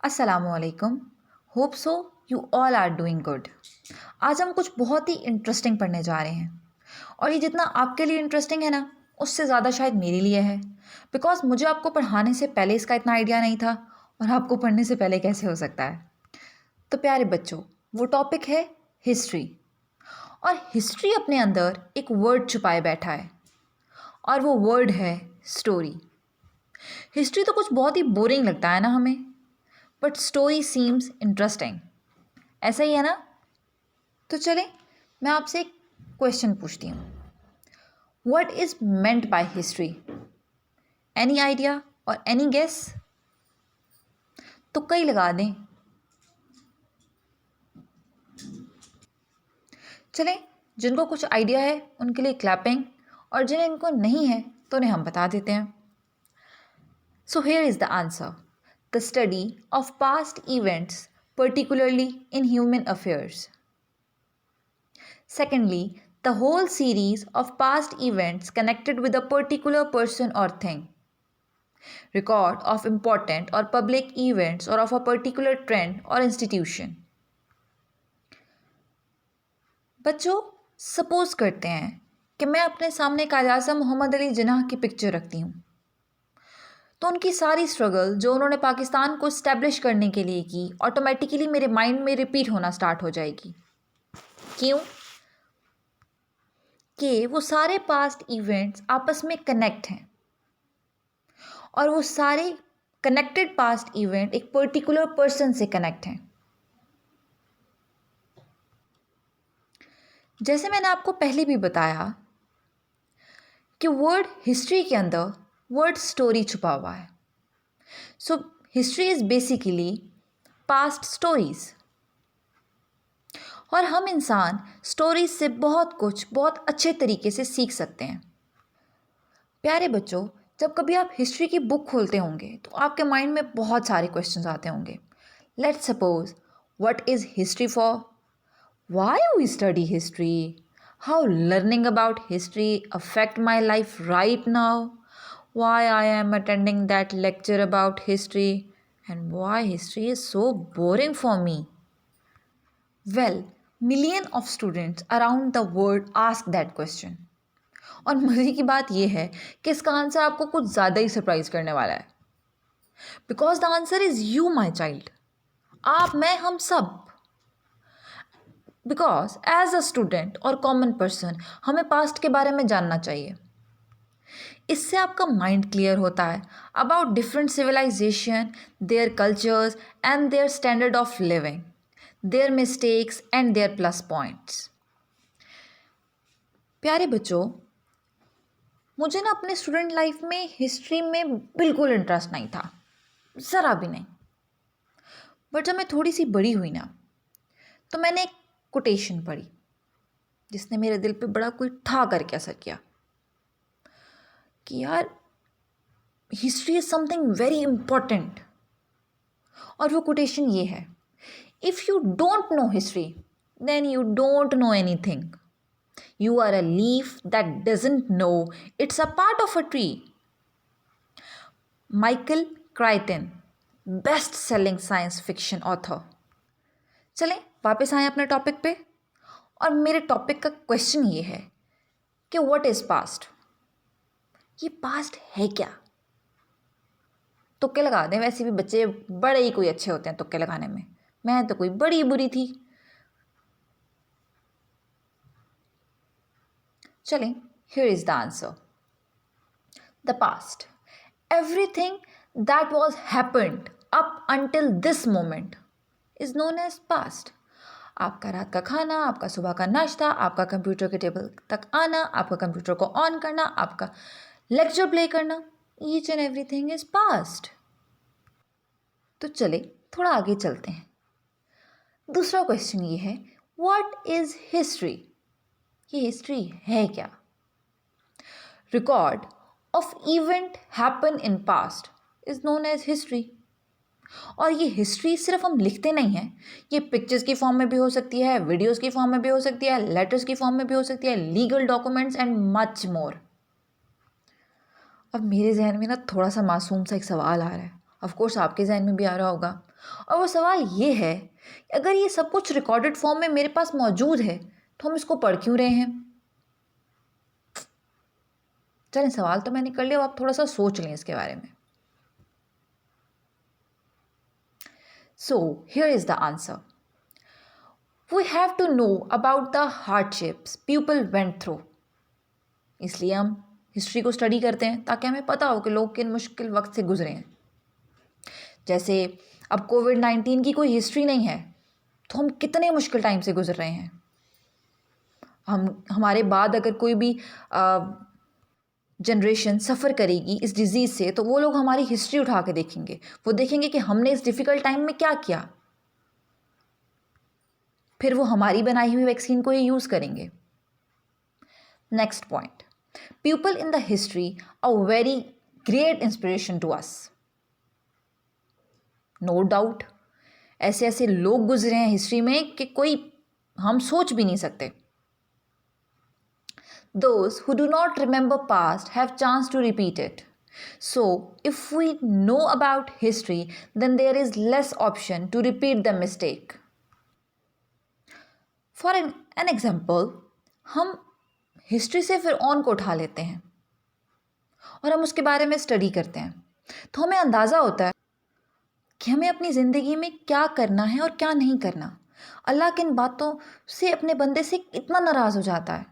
असलकुम। Hope so you all are doing good. आज हम कुछ बहुत ही इंटरेस्टिंग पढ़ने जा रहे हैं और ये जितना आपके लिए इंटरेस्टिंग है ना, उससे ज़्यादा शायद मेरे लिए है। बिकॉज मुझे आपको पढ़ाने से पहले इसका इतना आइडिया नहीं था और आपको पढ़ने से पहले कैसे हो सकता है। तो प्यारे बच्चों, वो टॉपिक है हिस्ट्री। और हिस्ट्री अपने अंदर एक वर्ड छुपाए बैठा है और वो वर्ड है स्टोरी। हिस्ट्री तो कुछ बहुत ही बोरिंग लगता है ना हमें, बट स्टोरी सीम्स इंटरेस्टिंग। ऐसा ही है ना? तो चलें, मैं आपसे एक क्वेश्चन पूछती हूँ। What is meant by history? Any idea और एनी गेस? तुक्का ही लगा दें। चलें, जिनको कुछ आइडिया है उनके लिए क्लैपिंग, और जिन्हें इनको नहीं है तो उन्हें हम बता देते हैं। So here is the answer: the study of past events, particularly in human affairs. Secondly, the whole series of past events connected with a particular person or thing. Record of important or public events or of a particular trend or institution. बच्चों, suppose करते हैं कि मैं अपने सामने कायद आज़म मोहम्मद अली जिन्नाह की picture रखती हूँ, तो उनकी सारी स्ट्रगल जो उन्होंने पाकिस्तान को इस्टेब्लिश करने के लिए की, ऑटोमेटिकली मेरे माइंड में रिपीट होना स्टार्ट हो जाएगी। क्यों? कि वो सारे पास्ट इवेंट्स आपस में कनेक्ट हैं और वो सारे कनेक्टेड पास्ट इवेंट एक पर्टिकुलर पर्सन से कनेक्ट हैं। जैसे मैंने आपको पहले भी बताया कि वर्ड हिस्ट्री के अंदर वर्ड स्टोरी छुपा हुआ है। So history is basically past stories, और हम इंसान स्टोरीज से बहुत कुछ बहुत अच्छे तरीके से सीख सकते हैं। प्यारे बच्चों, जब कभी आप हिस्ट्री की बुक खोलते होंगे तो आपके माइंड में बहुत सारे क्वेश्चंस आते होंगे। Let's suppose, what is history for? Why we study history? How learning about history affect my life right now? Why I am attending that lecture about history? And why history is so boring for me? Well, million of students around the world ask that question. और मज़े की बात यह है कि इसका answer आपको कुछ ज़्यादा ही सरप्राइज करने वाला है। Because the answer is you my child. आप, मैं, हम सब। बिकॉज एज अ स्टूडेंट और कॉमन पर्सन हमें पास्ट के बारे में जानना चाहिए। इससे आपका माइंड क्लियर होता है about different civilisation, their cultures and their standard of living, their mistakes and their plus points. प्यारे बच्चों, मुझे ना अपने स्टूडेंट लाइफ में हिस्ट्री में बिल्कुल इंटरेस्ट नहीं था, ज़रा भी नहीं। बट जब मैं थोड़ी सी बड़ी हुई ना, तो मैंने एक कोटेशन पढ़ी जिसने मेरे दिल पे बड़ा कोई ठा करके असर किया कि यार, history is something very important. और वो कोटेशन ये है: if you don't know history then you don't know anything. You are a leaf that doesn't know it's a part of a tree. Michael Crichton, best selling science fiction author. चलें वापस आए अपने topic पे, और मेरे topic का question ये है कि व्हाट इज़ पास्ट? ये पास्ट है क्या? तुक्के लगा दें। वैसे भी बच्चे बड़े ही कोई अच्छे होते हैं तुक्के लगाने में, मैं तो कोई बड़ी बुरी थी। चलें, here is the answer. The past. Everything that was happened up until this moment is known as past. आपका रात का खाना, आपका सुबह का नाश्ता, आपका कंप्यूटर के टेबल तक आना, आपका कंप्यूटर को ऑन करना, आपका लेक्चर प्ले करना, each and everything is past. तो चले थोड़ा आगे चलते हैं। दूसरा क्वेश्चन ये है, व्हाट इज हिस्ट्री? ये हिस्ट्री है क्या? Record of event happen in past is known as history. और ये हिस्ट्री सिर्फ हम लिखते नहीं हैं, ये पिक्चर्स की फॉर्म में भी हो सकती है, वीडियोस की फॉर्म में भी हो सकती है, लेटर्स की फॉर्म में भी हो सकती है, legal documents and much more. अब मेरे जहन में ना थोड़ा सा मासूम सा एक सवाल आ रहा है, ऑफ कोर्स आपके जहन में भी आ रहा होगा। और वो सवाल ये है कि अगर ये सब कुछ रिकॉर्डेड फॉर्म में मेरे पास मौजूद है तो हम इसको पढ़ क्यों रहे हैं? चलें, सवाल तो मैंने कर लिया, अब आप थोड़ा सा सोच लें इसके बारे में. So here is the answer. We have to know about the hardships people went through. इसलिए हम हिस्ट्री को स्टडी करते हैं ताकि हमें पता हो कि लोग किन मुश्किल वक्त से गुजरे हैं. जैसे अब कोविड-19 की कोई हिस्ट्री नहीं है तो हम कितने मुश्किल टाइम से गुजर रहे हैं. हमारे बाद अगर कोई भी जनरेशन सफ़र करेगी इस डिज़ीज़ से तो वो लोग हमारी हिस्ट्री उठा के देखेंगे. वो देखेंगे कि हमने इस डिफ़िकल्ट टाइम में क्या किया. फिर वो हमारी बनाई हुई वैक्सीन को ही यूज़ करेंगे. Next point, people in the history are very great inspiration to us. No doubt ऐसे ऐसे लोग गुजरे हैं हिस्ट्री में कि कोई हम सोच भी नहीं सकते. Those who do not remember past have chance to repeat it. So, if we know about history, then there is less option to repeat the mistake. For an example, हम हिस्ट्री से फिर ऑन को उठा लेते हैं और हम उसके बारे में स्टडी करते हैं तो हमें अंदाज़ा होता है कि हमें अपनी ज़िंदगी में क्या करना है और क्या नहीं करना. अल्लाह किन बातों से अपने बंदे से इतना नाराज़ हो जाता है.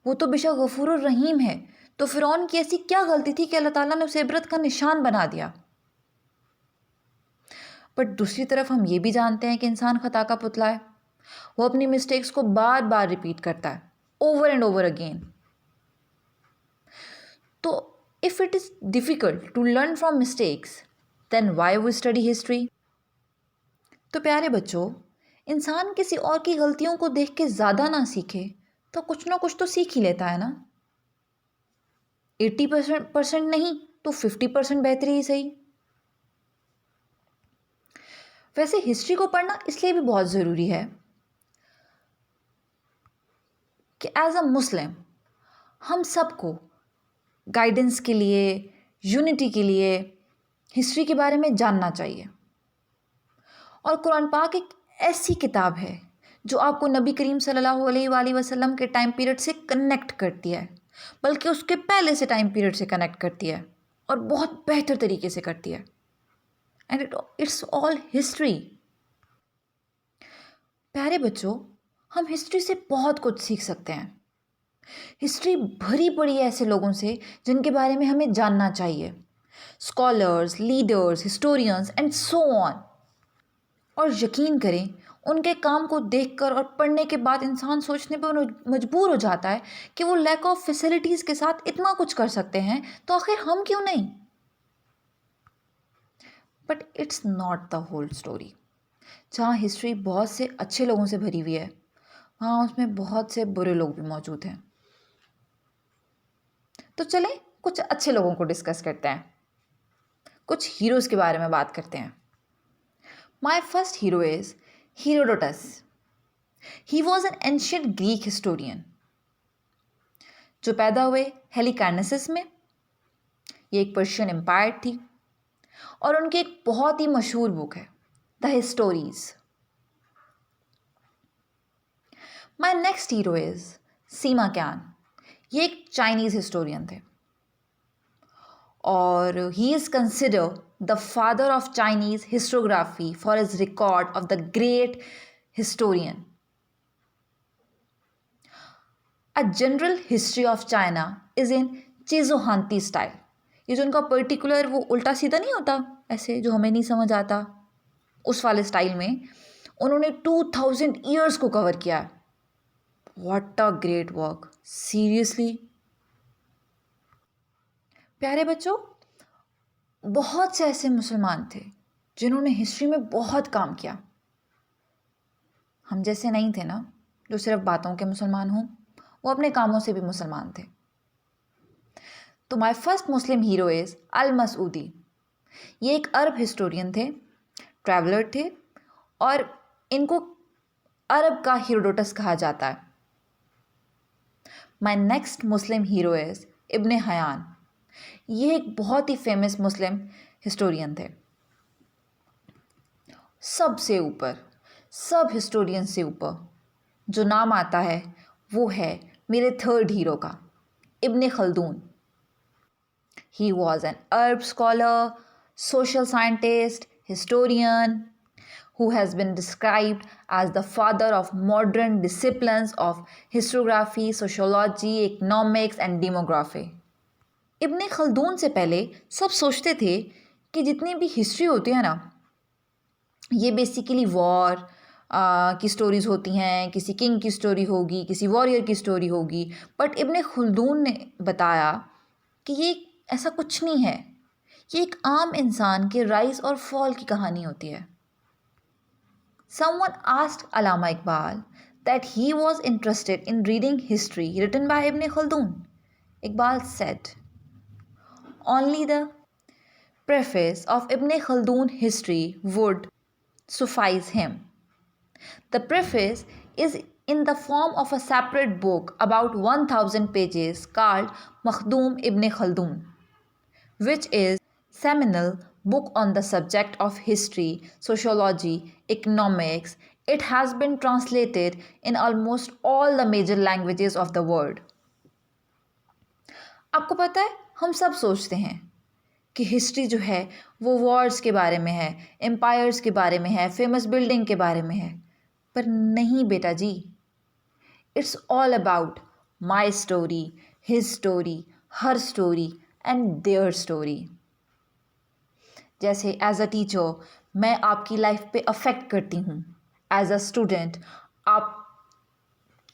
वो तो बेशक गफूरुर रहीम है, तो फ़िरौन की ऐसी क्या गलती थी कि अल्लाह ताला ने उसे इबरत का निशान बना दिया. बट दूसरी तरफ हम ये भी जानते हैं कि इंसान खता का पुतला है. वो अपनी मिस्टेक्स को बार बार रिपीट करता है, ओवर एंड ओवर अगेन. तो if it is difficult to learn from mistakes then why we study history. तो प्यारे बच्चों, इंसान किसी और की गलतियों को देख के ज़्यादा ना सीखे तो कुछ ना कुछ तो सीख ही लेता है ना. 80% नहीं तो 50% बेहतरी ही सही. वैसे हिस्ट्री को पढ़ना इसलिए भी बहुत ज़रूरी है कि एज अ मुस्लिम हम सबको गाइडेंस के लिए, यूनिटी के लिए हिस्ट्री के बारे में जानना चाहिए. और कुरान पाक एक ऐसी किताब है जो आपको नबी करीम सल्लल्लाहु अलैहि वसल्लम के टाइम पीरियड से कनेक्ट करती है, बल्कि उसके पहले से टाइम पीरियड से कनेक्ट करती है और बहुत बेहतर तरीके से करती है. And it's all history. प्यारे बच्चों, हम हिस्ट्री से बहुत कुछ सीख सकते हैं. हिस्ट्री भरी पड़ी है ऐसे लोगों से जिनके बारे में हमें जानना चाहिए. Scholars, leaders, historians and so on. और यकीन करें, उनके काम को देखकर और पढ़ने के बाद इंसान सोचने पर मजबूर हो जाता है कि वो लैक ऑफ फैसिलिटीज़ के साथ इतना कुछ कर सकते हैं तो आखिर हम क्यों नहीं. But it's not the whole story. जहाँ हिस्ट्री बहुत से अच्छे लोगों से भरी हुई है, वहाँ उसमें बहुत से बुरे लोग भी मौजूद हैं. तो चलें कुछ अच्छे लोगों को डिस्कस करते हैं, कुछ हीरोज़ के बारे में बात करते हैं. My first hero is Herodotus. He was an ancient Greek historian जो पैदा हुए हेलिकार्नेसिस में. ये एक पर्शियन एम्पायर थी और उनकी एक बहुत ही मशहूर बुक है the histories. My next hero is Sima Qian. ये एक चाइनीज़ हिस्टोरियन थे और he is consider the father of Chinese historiography for his record of the great historian. A general history of China is in चिज़ोहांती style. ये जो उनका particular वो उल्टा सीधा नहीं होता ऐसे जो हमें नहीं समझ आता, उस वाले स्टाइल में उन्होंने 2000 ईयर्स को कवर किया है. What a great work, seriously. प्यारे बच्चों, बहुत से ऐसे मुसलमान थे जिन्होंने हिस्ट्री में बहुत काम किया. हम जैसे नहीं थे ना जो सिर्फ बातों के मुसलमान हों, वो अपने कामों से भी मुसलमान थे. तो my first Muslim hero is al Masudi. ये एक अरब हिस्टोरियन थे, ट्रैवलर थे और इनको अरब का हीरोडोटस कहा जाता है. My next Muslim hero is ibn Hayyan. ये एक बहुत ही फेमस मुस्लिम हिस्टोरियन थे. सबसे ऊपर, सब हिस्टोरियन से ऊपर जो नाम आता है वो है मेरे थर्ड हीरो का, इब्ने Khaldun. He was an Arab scholar, social scientist, historian who has been described as the father of modern disciplines of historiography, sociology, economics and demography. Ibn Khaldun से पहले सब सोचते थे कि जितनी भी हिस्ट्री होती है ना, ये बेसिकली वॉर की स्टोरीज़ होती हैं, किसी किंग की स्टोरी होगी, किसी वॉरियर की स्टोरी होगी। बट इब्ने खल्दून ने बताया कि ये ऐसा कुछ नहीं है, ये एक आम इंसान के राइज और फॉल की कहानी होती है। Someone asked Allama Iqbal that he was interested in reading history written by Ibn Khaldun. Iqbal said, "Only the preface of Ibn Khaldun history would suffice him. The preface is in the form of a separate book about 1000 pages called Makhdum Ibn Khaldun, which is seminal book on the subject of history, sociology, economics. It has been translated in almost all the major languages of the world." आपको पता है, हम सब सोचते हैं कि history जो है वो वॉर्स के बारे में है, एम्पायर्स के बारे में है, फेमस बिल्डिंग के बारे में है, पर नहीं बेटा जी। It's all about my story, his story, her story and their story. जैसे एज अ टीचर मैं आपकी लाइफ पे अफेक्ट करती हूँ, एज अ स्टूडेंट आप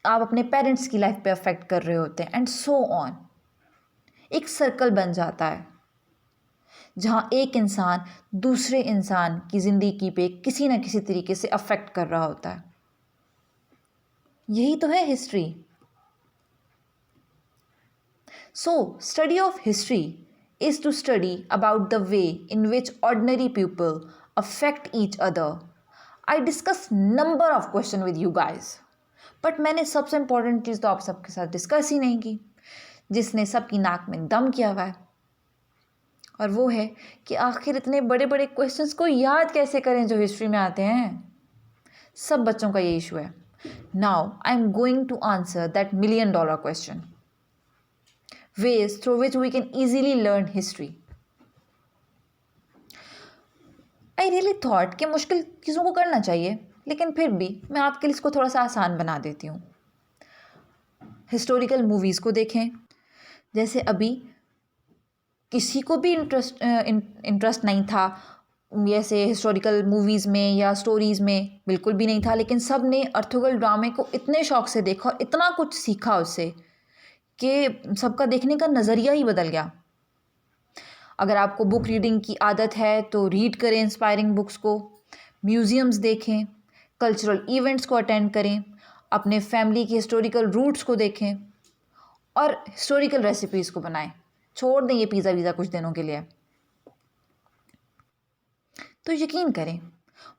अपने पेरेंट्स की लाइफ पे अफेक्ट कर रहे होते हैं, एंड सो ऑन। एक सर्कल बन जाता है जहाँ एक इंसान दूसरे इंसान की ज़िंदगी पे किसी न किसी तरीके से अफेक्ट कर रहा होता है। यही तो है history. So study of history is to study about the way in which ordinary people affect each other. I discuss number of questions with you guys, but मैंने सबसे इम्पोर्टेंट चीज़ तो आप सबके साथ डिस्कस ही नहीं की, जिसने सबकी नाक में दम किया हुआ है, और वो है कि आखिर इतने बड़े बड़े क्वेश्चंस को याद कैसे करें जो हिस्ट्री में आते हैं। सब बच्चों का ये इशू है। Now I am going to answer that $1 million question, ways through which we can easily learn history. I really thought कि मुश्किल चीज़ों को करना चाहिए, लेकिन फिर भी मैं आपके लिए इसको थोड़ा सा आसान बना देती हूँ। हिस्टोरिकल मूवीज़ को देखें। जैसे अभी किसी को भी इंटरेस्ट नहीं था जैसे हिस्टोरिकल मूवीज़ में या स्टोरीज़ में, बिल्कुल भी नहीं था, लेकिन सब ने अर्थुगल ड्रामे को इतने शौक से देखा और इतना कुछ सीखा उससे कि सबका देखने का नज़रिया ही बदल गया। अगर आपको बुक रीडिंग की आदत है तो रीड करें इंस्पायरिंग बुक्स को, म्यूज़ियम्स देखें, कल्चरल इवेंट्स को अटेंड करें, अपने फैमिली के हिस्टोरिकल रूट्स को देखें और हिस्टोरिकल रेसिपीज़ को बनाएं। छोड़ दें ये पिज़्ज़ा वीज़ा कुछ दिनों के लिए। तो यकीन करें,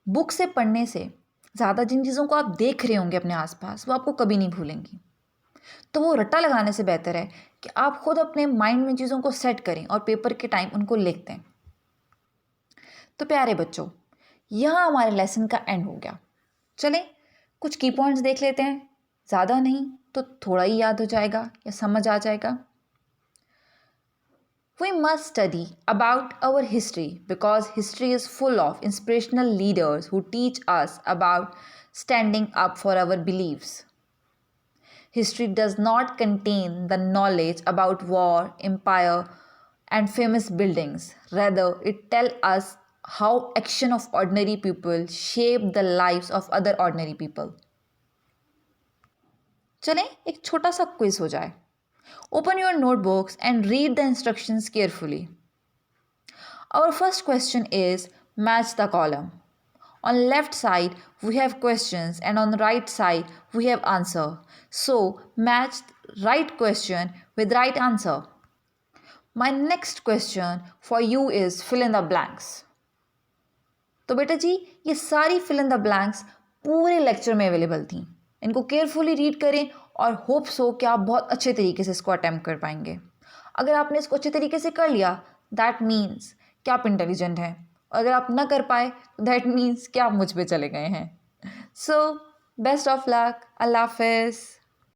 बुक से पढ़ने से ज़्यादा जिन चीज़ों को आप देख रहे होंगे अपने आसपास वो आपको कभी नहीं भूलेंगी। तो वो रट्टा लगाने से बेहतर है कि आप खुद अपने माइंड में चीज़ों को सेट करें और पेपर के टाइम उनको लिखते हैं। तो प्यारे बच्चों, यहाँ हमारे लेसन का एंड हो गया। चलें कुछ की पॉइंट्स देख लेते हैं, ज़्यादा नहीं तो थोड़ा ही याद हो जाएगा या समझ आ जाएगा। We must study about our history because history is full of inspirational leaders who teach us about standing up for our beliefs. History does not contain the knowledge about war, empire, and famous buildings. Rather, it tells us how action of ordinary people shape the lives of other ordinary people. चलें एक छोटा सा quiz हो जाए। Open your notebooks and read the instructions carefully. Our first question is match the column. On left side we have questions and on the right side we have answer. So match right question with right answer. My next question for you is fill in the blanks. तो बेटा जी ये सारी fill in the blanks पूरे lecture में available थी। इनको carefully read करें और होप सो कि आप बहुत अच्छे तरीके से इसको अटैम्प्ट कर पाएंगे। अगर आपने इसको अच्छे तरीके से कर लिया दैट मीन्स कि आप इंटेलिजेंट हैं अगर आप ना कर पाए तो दैट मीन्स कि आप मुझ पे चले गए हैं। सो बेस्ट ऑफ लक, अल्लाह हाफिज़।